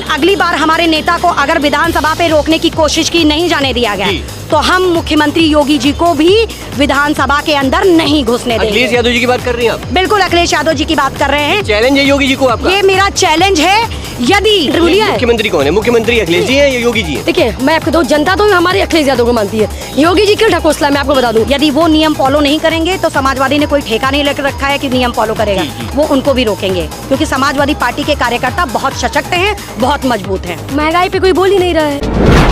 अगली बार हमारे नेता को अगर विधानसभा पे रोकने की कोशिश की नहीं जाने दिया गया तो हम मुख्यमंत्री योगी जी को भी विधानसभा के अंदर नहीं घुसने देंगे। अखिलेश यादव जी की बात कर रही हैं आप? बिल्कुल अखिलेश यादव जी की बात कर रहे हैं। चैलेंज है योगी जी को आपका? ये मेरा चैलेंज है। यदि मुख्यमंत्री कौन है? मुख्यमंत्री अखिलेश जी हैं या योगी जी हैं? देखिए मैं आपको तो जनता तो हमारे अखिलेश यादव को मानती है, योगी जी क्यों ढकोसला मैं आपको बता दूं। यदि वो नियम फॉलो नहीं करेंगे तो समाजवादी ने कोई ठेका नहीं लेकर रखा है कि नियम फॉलो करेगा, वो उनको भी रोकेंगे क्योंकि समाजवादी पार्टी के कार्यकर्ता बहुत सशक्त हैं, बहुत मजबूत हैं। महंगाई पे कोई बोल ही नहीं रहा है।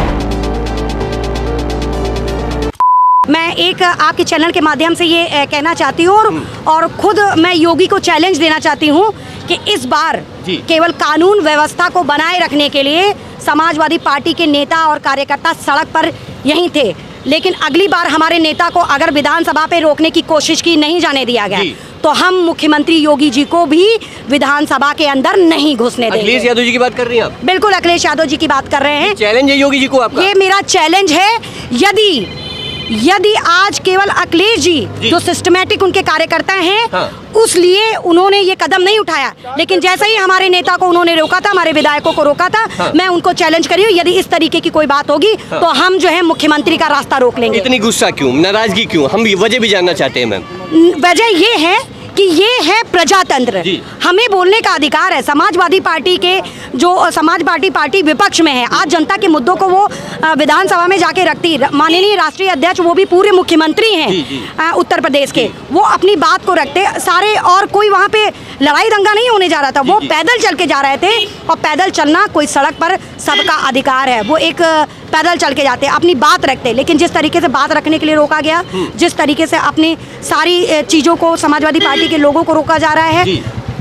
मैं एक आपके चैनल के माध्यम से ये कहना चाहती हूँ और खुद मैं योगी को चैलेंज देना चाहती हूँ कि इस बार केवल कानून व्यवस्था को बनाए रखने के लिए समाजवादी पार्टी के नेता और कार्यकर्ता सड़क पर यहीं थे, लेकिन अगली बार हमारे नेता को अगर विधानसभा पे रोकने की कोशिश की नहीं जाने दिया गया तो हम मुख्यमंत्री योगी जी को भी विधानसभा के अंदर नहीं घुसने देंगे। अखिलेश यादव जी की बात कर रही हैं आप? बिल्कुल अखिलेश यादव जी की बात कर रहे हैं। चैलेंज है योगी जी को आपका? ये मेरा चैलेंज है। यदि आज केवल अखिलेश जी जो सिस्टमैटिक उनके कार्यकर्ता हैं उसलिए उन्होंने ये कदम नहीं उठाया, लेकिन जैसे ही हमारे नेता को उन्होंने रोका था, हमारे विधायकों को रोका था, मैं उनको चैलेंज करी हूँ यदि इस तरीके की कोई बात होगी तो हम जो है मुख्यमंत्री का रास्ता रोक लेंगे। इतनी गुस्सा क्यों, नाराजगी क्यों? हम वजह भी जानना चाहते हैं मैम। वजह ये है कि ये है प्रजातंत्र, हमें बोलने का अधिकार है। समाजवादी पार्टी के जो समाजवादी पार्टी विपक्ष में है, आज जनता के मुद्दों को वो विधानसभा में जाके रखती। माननीय राष्ट्रीय अध्यक्ष वो भी पूरे मुख्यमंत्री हैं उत्तर प्रदेश के, वो अपनी बात को रखते सारे, और कोई वहाँ पे लड़ाई दंगा नहीं होने जा रहा था, वो पैदल चल के जा रहे थे। और पैदल चलना कोई सड़क पर सबका अधिकार है, वो एक पैदल चल के जाते अपनी बात रखते, लेकिन जिस तरीके से बात रखने के लिए रोका गया, जिस तरीके से अपनी सारी चीज़ों को समाजवादी पार्टी के लोगों को रोका जा रहा है,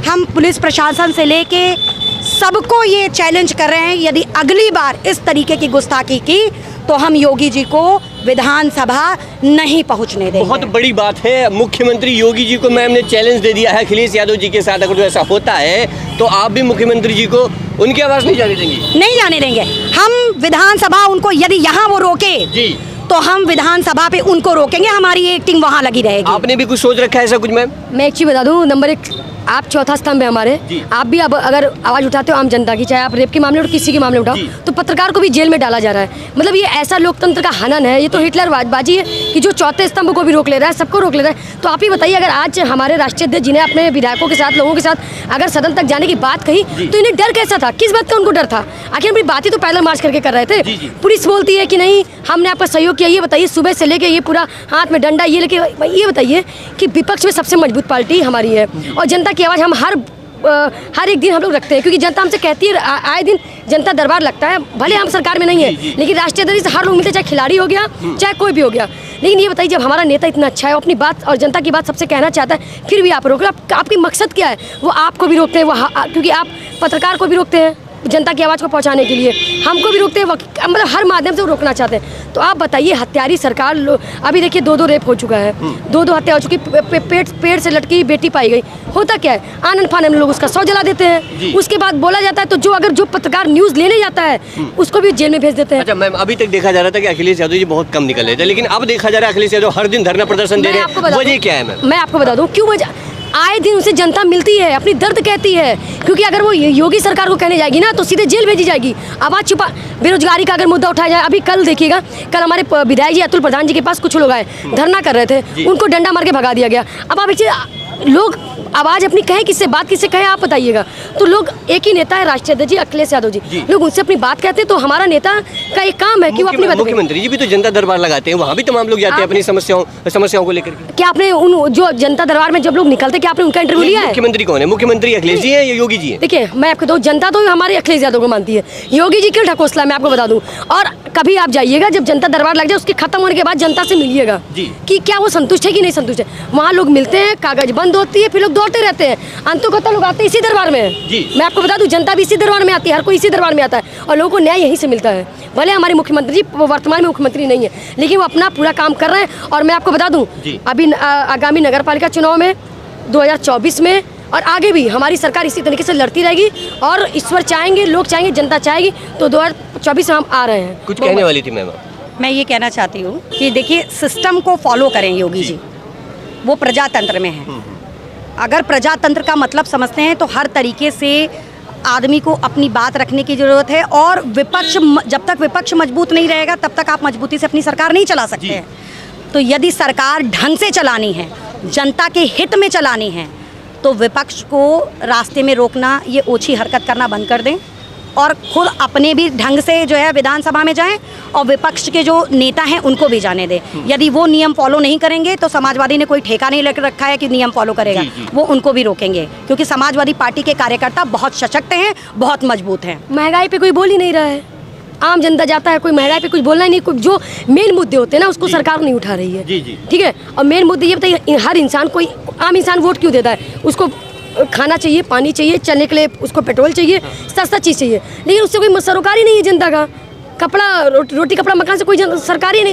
हम पुलिस प्रशासन से लेके सबको ये चैलेंज कर रहे हैं यदि अगली बार इस तरीके की गुस्ताखी की तो हम योगी जी को विधानसभा नहीं पहुंचने देंगे। बहुत बड़ी बात है, मुख्यमंत्री योगी जी को मैम ने चैलेंज दे दिया है अखिलेश यादव जी के साथ। अगर ऐसा होता है तो आप भी मुख्यमंत्री जी को उनकी आवाज नहीं जाने देंगे? नहीं जाने देंगे। हम विधानसभा उनको यदि यहाँ वो रोके तो हम विधानसभा पे उनको रोकेंगे, हमारी एक टीम वहाँ लगी रहेगी। आपने भी कुछ सोच रखा है ऐसा कुछ मैम? मैं एक चीज बता दूं, नंबर 1 आप चौथा स्तंभ है हमारे। आप भी अब अगर आवाज उठाते हो आम जनता की, चाहे आप रेप के मामले उठाओ, किसी के मामले उठाओ, तो पत्रकार को भी जेल में डाला जा रहा है। मतलब ये ऐसा लोकतंत्र का हनन है, ये तो हिटलरबाजी है कि जो चौथे स्तंभ को भी रोक ले रहा है, सबको रोक ले रहा है। तो आप ही बताइए, अगर आज हमारे राष्ट्रीय अध्यक्ष जिन्हें अपने विधायकों के साथ, लोगों के साथ अगर सदन तक जाने की बात कही तो इन्हें डर कैसा था? किस बात का उनको डर था? आखिर अपनी बातें तो पैदल मार्च करके कर रहे थे। पुलिस बोलती है कि नहीं हमने आपका सहयोग किया। ये बताइए, सुबह से लेके ये पूरा हाथ में डंडा ये लेके, ये बताइए कि विपक्ष में सबसे मजबूत पार्टी हमारी है और जनता की आवाज़ हम हर एक दिन हम लोग रखते हैं, क्योंकि जनता हमसे कहती है, आए दिन जनता दरबार लगता है। भले हम सरकार में नहीं है, लेकिन राष्ट्रीय अध्यक्ष से हर लोग मिलते, चाहे खिलाड़ी हो गया चाहे कोई भी हो गया। लेकिन ये बताइए, जब हमारा नेता इतना अच्छा है, वो अपनी बात और जनता की बात सबसे कहना चाहता है, फिर भी आप रोक रहे हो। आपकी मकसद क्या है? वो आपको भी रोकते हैं, वो क्योंकि आप पत्रकार को भी रोकते हैं जनता की आवाज़ को पहुंचाने के लिए, हमको भी रोकते हैं, मतलब हर माध्यम से वो रोकना चाहते हैं। तो आप बताइए, हत्यारी सरकार अभी देखिए 2 रेप हो चुका है, 2 हत्या हो चुकी, पेट से लटकी बेटी पाई गई। होता क्या है, आनंद फानन लोग उसका 100 जला देते हैं, उसके बाद बोला जाता है तो जो पत्रकार न्यूज़ लेने जाता है उसको भी जेल में भेज देते हैं। अच्छा मैम, अभी तक देखा जा रहा था कि अखिलेश यादव जी बहुत कम निकल रहे थे, लेकिन अब देखा जा रहा है अखिलेश यादव हर दिन धरना प्रदर्शन दे रहे हैं। वजह क्या है मैम? मैं आपको बता दूं क्यों वजह। आए दिन उसे जनता मिलती है, अपनी दर्द कहती है, क्योंकि अगर वो योगी सरकार को कहने जाएगी ना तो सीधे जेल भेजी जाएगी। आवाज़ छुपा, बेरोजगारी का अगर मुद्दा उठाया जाए, अभी कल देखिएगा, कल हमारे विधायक जी अतुल प्रधान जी के पास कुछ लोग आए, धरना कर रहे थे, उनको डंडा मार के भगा दिया गया। अब आप लोग आवाज़ अपनी कहें, किससे बात किससे कहें आप बताइएगा। तो लोग, एक ही नेता है राष्ट्रीय अध्यक्ष जी अखिलेश यादव जी, लोग उनसे अपनी बात कहते हैं। तो हमारा नेता का एक काम है कि वो अपनी बात, मुख्यमंत्री जी भी तो जनता दरबार लगाते हैं, वहाँ भी तमाम लोग जाते हैं अपनी समस्याओं को लेकर। क्या आपने उन जो जनता दरबार में जब लोग निकलते, क्या आपने उनका इंटरव्यू लिया है? मुख्यमंत्री कौन है? मुख्यमंत्री अखिलेश जी है या योगी जी है? देखिए मैं आपको तो जनता तो हमारे अखिलेश यादव को मानती है, योगी जी क्यों ढकोसला मैं आपको बता दूं। और कभी आप जाइएगा, जब जनता दरबार लग जाए उसके खत्म होने के बाद जनता से मिलिएगा कि क्या वो संतुष्ट है कि नहीं संतुष्ट है। वहाँ लोग मिलते हैं, कागज बंद होती है, फिर लोग दौड़ते रहते हैं, अंततः लोग आते हैं इसी दरबार में। मैं आपको बता दूं, जनता भी इसी दरबार में आती है, हर कोई इसी दरबार में आता है और लोगों को न्याय यहीं से मिलता है। भले हमारे मुख्यमंत्री जी वर्तमान में मुख्यमंत्री नहीं है, लेकिन वो अपना पूरा काम कर रहे हैं। और मैं आपको बता दूं, अभी आगामी नगरपालिका चुनाव में 2024 में और आगे भी हमारी सरकार इसी तरीके से लड़ती रहेगी और ईश्वर चाहेंगे, लोग चाहेंगे, जनता चाहेगी, तो 2024 में हम आ रहे हैं। कुछ कहने वाली थी मैम? मैं ये कहना चाहती हूँ कि देखिए, सिस्टम को फॉलो करें योगी जी, वो प्रजातंत्र में है। अगर प्रजातंत्र का मतलब समझते हैं तो हर तरीके से आदमी को अपनी बात रखने की ज़रूरत है, और विपक्ष जब तक विपक्ष मजबूत नहीं रहेगा तब तक आप मजबूती से अपनी सरकार नहीं चला सकते हैं। तो यदि सरकार ढंग से चलानी है, जनता के हित में चलानी है, तो विपक्ष को रास्ते में रोकना, ये ओछी हरकत करना बंद कर दें और खुद अपने भी ढंग से जो है विधानसभा में जाएं और विपक्ष के जो नेता हैं उनको भी जाने दें। यदि वो नियम फॉलो नहीं करेंगे तो समाजवादी ने कोई ठेका नहीं लग रखा है कि नियम फॉलो करेगा, वो उनको भी रोकेंगे, क्योंकि समाजवादी पार्टी के कार्यकर्ता बहुत सशक्त हैं, बहुत मजबूत हैं। महंगाई पे कोई बोल ही नहीं रहा है, आम जनता जाता है, कोई महंगाई पे कुछ बोलना ही नहीं। कुछ जो मेन मुद्दे होते हैं ना उसको सरकार नहीं उठा रही है। ठीक है, और मेन मुद्दे ये बताइए, हर इंसान, कोई आम इंसान वोट क्यों देता है? उसको खाना चाहिए, पानी चाहिए, चलने के लिए उसको पेट्रोल चाहिए, सस्ता चीज़ चाहिए, लेकिन उससे कोई सरोकारी नहीं है जनता का। कपड़ा, रोटी कपड़ा मकान से कोई सरकारी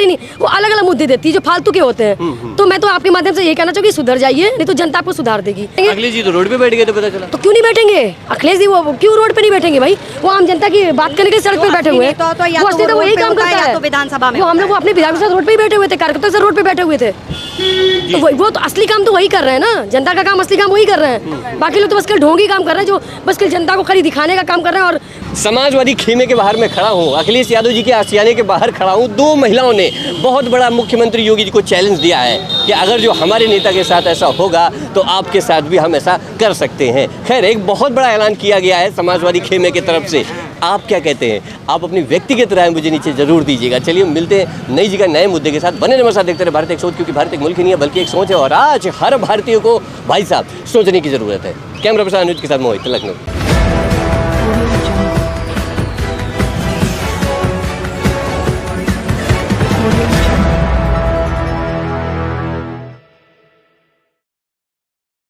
नहीं, वो अलग अलग मुद्दे देती है जो फालतू के होते हैं। तो मैं तो आपके माध्यम से ये कहना चाहूँगी, सुधर जाइए, नहीं तो जनता आपको सुधार देगी। अखिलेश जी तो रोड पे बैठ गए तो पता चला। तो क्यों नहीं बैठेंगे अखिलेश जी? वो क्यों रोड पे नहीं बैठेंगे भाई? वो आम जनता की बात करने के सड़क पे बैठे हुए हैं। वो असली तो वही काम करता है विधानसभा में। वो हम लोग अपने विधायक रोड पे ही बैठे हुए थे, कार्यकर्ता से रोड पे बैठे हुए थे। तो वो तो असली काम तो वही कर रहे हैं ना, जनता का काम, असली काम वही कर रहे हैं। बाकी लोग तो बस कल ढोंगी काम कर रहे हैं, जो बस कल जनता को खाली दिखाने का काम कर रहे हैं। और समाजवादी खेमे के बाहर मैं खड़ा हूँ, अखिलेश यादव जी के आशियाने के बाहर खड़ा हूँ। दो महिलाओं ने बहुत बड़ा मुख्यमंत्री योगी जी को चैलेंज दिया है कि अगर जो हमारे नेता के साथ ऐसा होगा तो आपके साथ भी हम ऐसा कर सकते हैं। खैर, एक बहुत बड़ा ऐलान किया गया है समाजवादी खेमे की तरफ से। आप क्या कहते हैं? आप अपनी व्यक्तिगत राय मुझे नीचे जरूर दीजिएगा। चलिए मिलते हैं नई जगह नए मुद्दे के साथ। बने रहिए हमारे साथ, देखते रहिए भारत एक सोच, क्योंकि भारत एक मुल्क ही नहीं है बल्कि एक सोच है, और आज हर भारतीय को भाई साहब सोचने की जरूरत है। कैमरा पर्सन अनुज के साथ मोहित, लखनऊ।